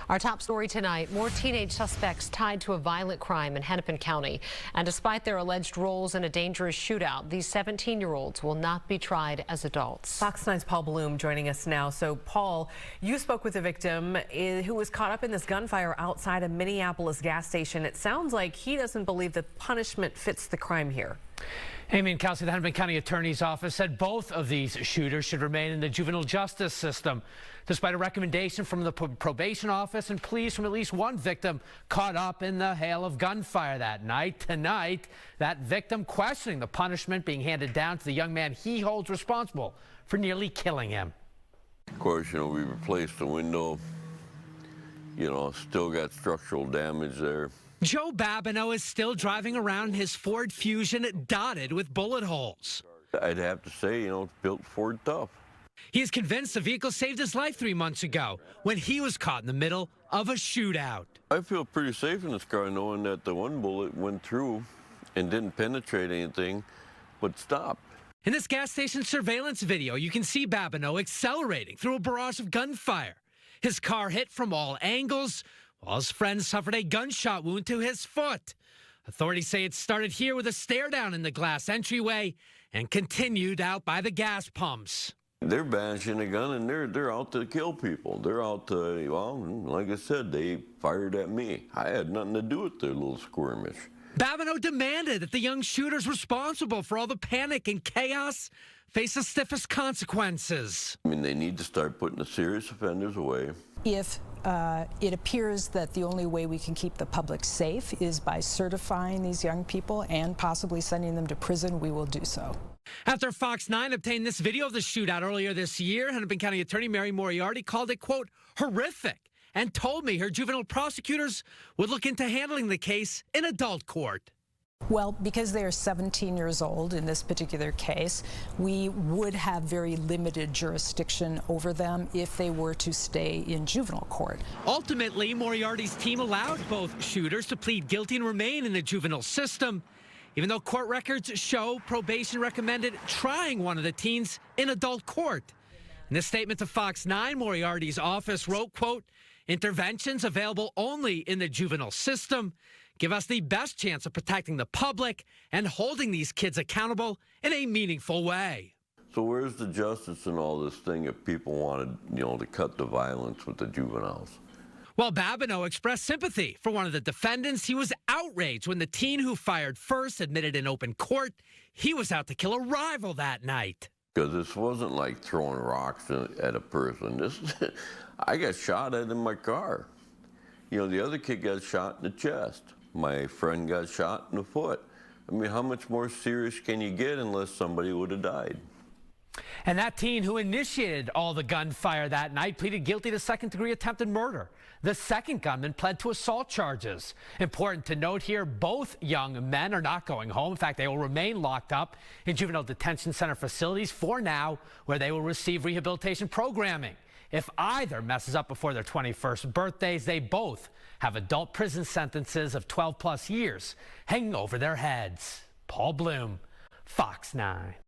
Our top story tonight, more teenage suspects tied to a violent crime in Hennepin County. And despite their alleged roles in a dangerous shootout, these 17-year-olds will not be tried as adults. Fox 9's Paul Blume joining us now. So, Paul, you spoke with a victim who was caught up in this gunfire outside a Minneapolis gas station. It sounds like he doesn't believe the punishment fits the crime here. Amy and Kelsey, the Hennepin County Attorney's Office said both of these shooters should remain in the juvenile justice system, despite a recommendation from the probation office and pleas from at least one victim caught up in the hail of gunfire that night. Tonight, that victim questioning the punishment being handed down to the young man he holds responsible for nearly killing him. Of course, we replaced the window, still got structural damage there. Joe Babineau is still driving around in his Ford Fusion dotted with bullet holes. I'd have to say, it's built Ford tough. He is convinced the vehicle saved his life 3 months ago when he was caught in the middle of a shootout. I feel pretty safe in this car knowing that the one bullet went through and didn't penetrate anything, but stopped. In this gas station surveillance video, you can see Babineau accelerating through a barrage of gunfire. His car hit from all angles, while his friend suffered a gunshot wound to his foot. Authorities say it started here with a stare down in the glass entryway and continued out by the gas pumps. They're banishing a gun and they're out to kill people. They're out to, like I said, they fired at me. I had nothing to do with their little skirmish. Babineau demanded that the young shooters responsible for all the panic and chaos face the stiffest consequences. They need to start putting the serious offenders away. If it appears that the only way we can keep the public safe is by certifying these young people and possibly sending them to prison, we will do so. After Fox 9 obtained this video of the shootout earlier this year, Hennepin County Attorney Mary Moriarty called it, quote, horrific, and told me her juvenile prosecutors would look into handling the case in adult court. Well, because they are 17 years old in this particular case, we would have very limited jurisdiction over them if they were to stay in juvenile court. Ultimately, Moriarty's team allowed both shooters to plead guilty and remain in the juvenile system, even though court records show probation recommended trying one of the teens in adult court. In a statement to Fox 9, Moriarty's office wrote, quote, interventions available only in the juvenile system give us the best chance of protecting the public and holding these kids accountable in a meaningful way. So where's the justice in all this thing if people wanted, to cut the violence with the juveniles? While Babineau expressed sympathy for one of the defendants, he was outraged when the teen who fired first admitted in open court he was out to kill a rival that night. Because this wasn't like throwing rocks at a person. I got shot at in my car. The other kid got shot in the chest. My friend got shot in the foot. How much more serious can you get unless somebody would have died? And that teen who initiated all the gunfire that night pleaded guilty to second-degree attempted murder. The second gunman pled to assault charges. Important to note here, both young men are not going home. In fact, they will remain locked up in juvenile detention center facilities for now, where they will receive rehabilitation programming. If either messes up before their 21st birthdays, they both have adult prison sentences of 12+ years hanging over their heads. Paul Blume, Fox 9.